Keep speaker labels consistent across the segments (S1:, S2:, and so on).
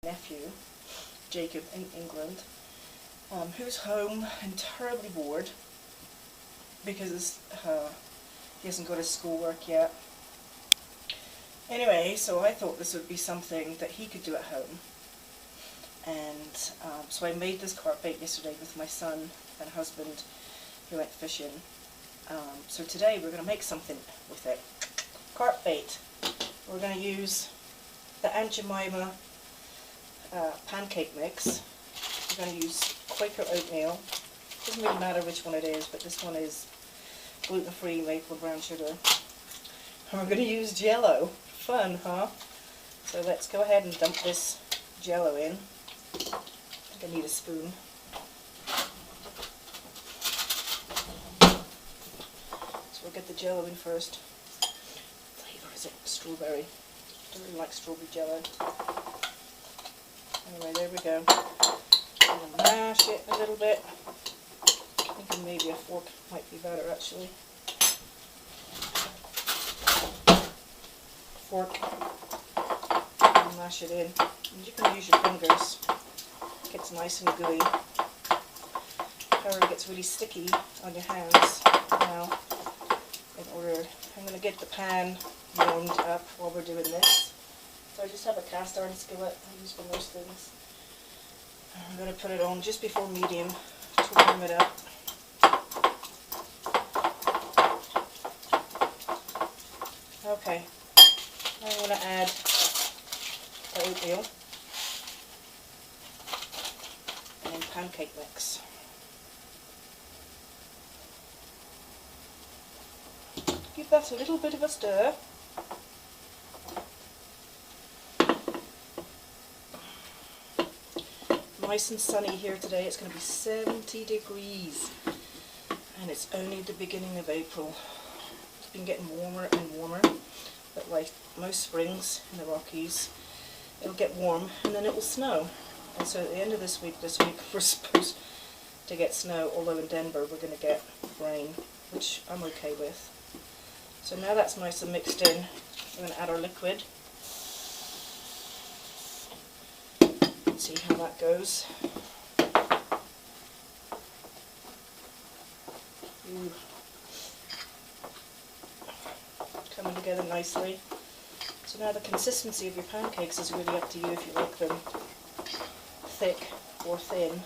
S1: nephew, Jacob, in England, who's home and terribly bored because he hasn't got his schoolwork yet. Anyway, so I thought this would be something that he could do at home. And so I made this carp bait yesterday with my son and husband who went fishing. So today we're going to make something with it. Carp bait. We're going to use the Aunt Jemima pancake mix. We're going to use Quaker oatmeal. Doesn't really matter which one it is, but this one is gluten-free maple brown sugar. And we're going to use Jell-O. Fun, huh? So let's go ahead and dump this Jell-O in. I think I need a spoon. So we'll get the Jell-O in first. What flavor is it? Strawberry. I don't really like strawberry Jell-O. Anyway, there we go. I'm going to mash it a little bit. I think maybe a fork might be better actually. Fork. And mash it in. And you can use your fingers. It gets nice and gooey. However, it gets really sticky on your hands. Now, I'm going to get the pan warmed up while we're doing this. So I just have a cast iron skillet I use for most things. I'm going to put it on just before medium to warm it up. Okay, I'm going to add the oatmeal and then pancake mix. Give that a little bit of a stir. Nice and sunny here today. It's going to be 70 degrees and it's only the beginning of April. It's been getting warmer and warmer, but like most springs in the Rockies, it'll get warm and then it will snow. And so at the end of this week we're supposed to get snow, although in Denver we're going to get rain, which I'm okay with. So now that's nice and mixed in, we're going to add our liquid. Let's see how that goes. Ooh. Coming together nicely. So now the consistency of your pancakes is really up to you if you like them thick or thin.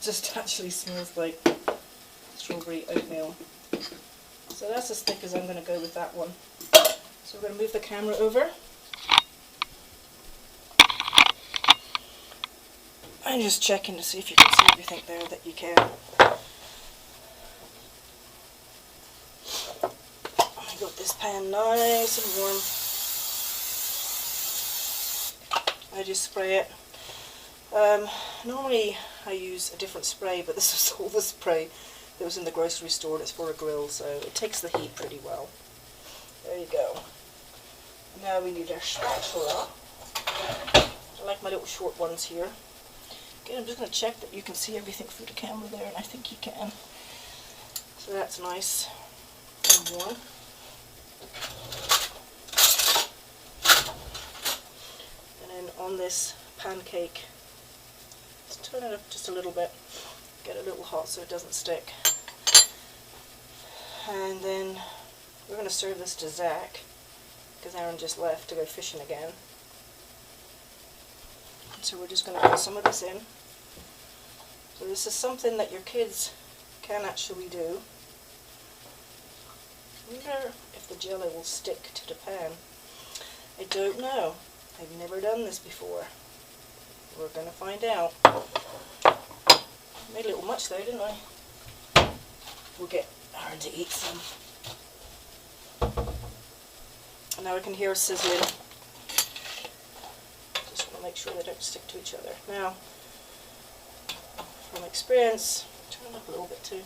S1: Just actually smells like strawberry oatmeal. So that's as thick as I'm going to go with that one. So we're going to move the camera over. I'm just checking to see if you can see everything there that you can. I got this pan nice and warm. I just spray it. Normally I use a different spray, but this was all the spray that was in the grocery store and it's for a grill, so it takes the heat pretty well. There you go. Now we need our spatula. I like my little short ones here. Again, I'm just going to check that you can see everything through the camera there, and I think you can. So that's nice and warm. And then on this pancake, let's turn it up just a little bit. Get it a little hot so it doesn't stick. And then we're going to serve this to Zach, because Aaron just left to go fishing again. So we're just going to put some of this in. So this is something that your kids can actually do. I wonder if the Jell-O will stick to the pan. I don't know. I've never done this before. We're going to find out. Made a little much though, didn't I? We'll get Aaron to eat some. And now I can hear sizzling. Just want to make sure they don't stick to each other. Now, from experience, turn it up a little bit too,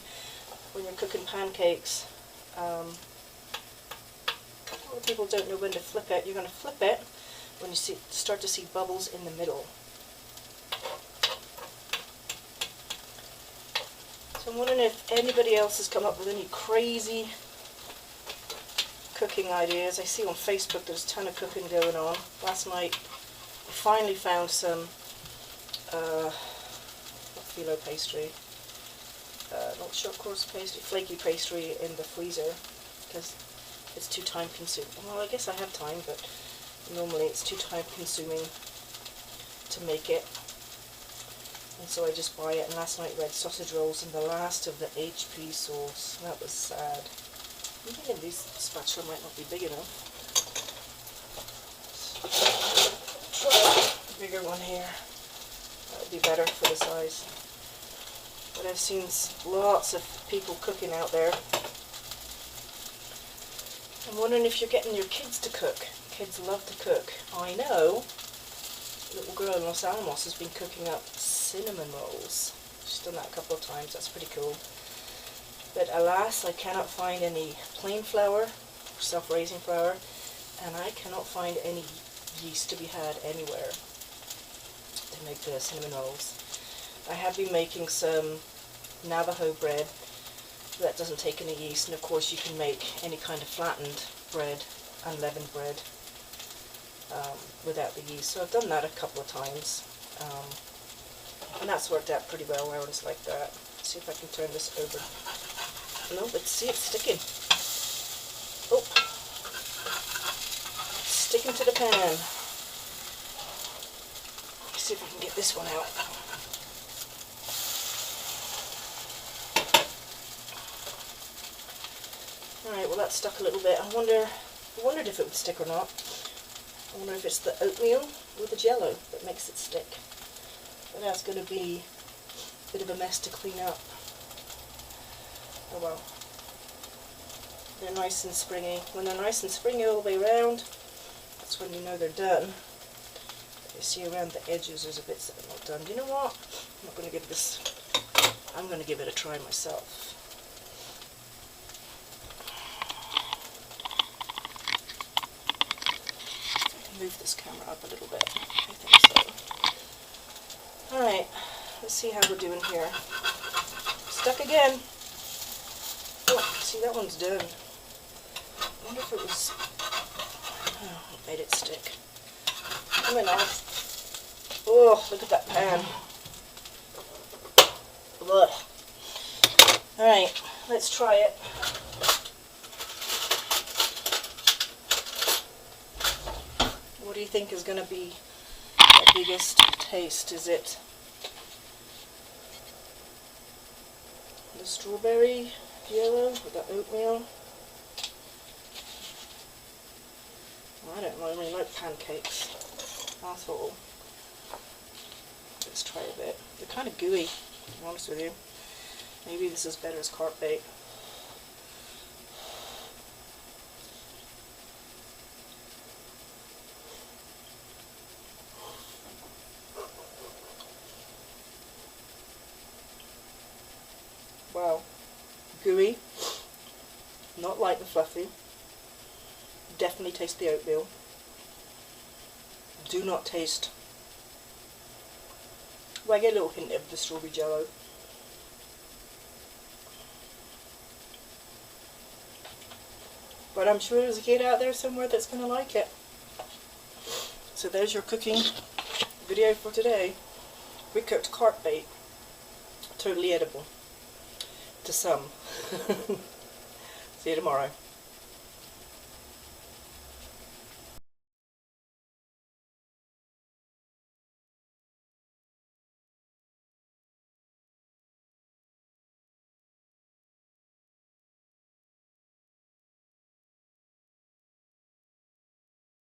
S1: when you're cooking pancakes, a lot of people don't know when to flip it. You're going to flip it when you start to see bubbles in the middle. So I'm wondering if anybody else has come up with any crazy cooking ideas. I see on Facebook there's a ton of cooking going on. Last night I finally found some phyllo pastry, not short course pastry, flaky pastry in the freezer because it's too time consuming. Well, I guess I have time, but normally it's too time consuming to make it. And so I just buy it. And last night we had sausage rolls and the last of the HP sauce. That was sad. I'm thinking this spatula might not be big enough. Try a bigger one here. That would be better for the size. But I've seen lots of people cooking out there. I'm wondering if you're getting your kids to cook. Kids love to cook. I know a little girl in Los Alamos has been cooking up cinnamon rolls. She's done that a couple of times. That's pretty cool. But alas, I cannot find any plain flour, self-raising flour, and I cannot find any yeast to be had anywhere to make the cinnamon rolls. I have been making some Navajo bread that doesn't take any yeast, and of course you can make any kind of flattened bread, unleavened bread, without the yeast. So I've done that a couple of times, and that's worked out pretty well. I always like that. Let's see if I can turn this over. No, let's see, it's sticking. Oh, it's sticking to the pan. Let's see if I can get this one out. Alright, well that stuck a little bit. I wondered if it would stick or not. I wonder if it's the oatmeal or the jello that makes it stick. But that's going to be a bit of a mess to clean up. Oh well. They're nice and springy. When they're nice and springy all the way around, that's when you know they're done. But you see around the edges there's a bits that are not done. Do you know what? I'm not going to give this, I'm going to give it a try myself. Move this camera up a little bit. I think so. Alright, let's see how we're doing here. Stuck again. Oh, see, that one's done. I wonder if it was... Oh, it made it stick. Come on off. Oh, look at that pan. Ugh. Alright, let's try it. What do you think is going to be the biggest taste? Is it the strawberry yellow with the oatmeal? I don't really like pancakes. That's all. Let's try a bit. They're kind of gooey, to be honest with you. Maybe this is better as carp bait. Wow, gooey, not light and fluffy, definitely taste the oatmeal, do not taste, well, I get a little hint of the strawberry jello. But I'm sure there's a kid out there somewhere that's going to like it. So there's your cooking video for today. We cooked carp bait, totally edible. To some. See you tomorrow.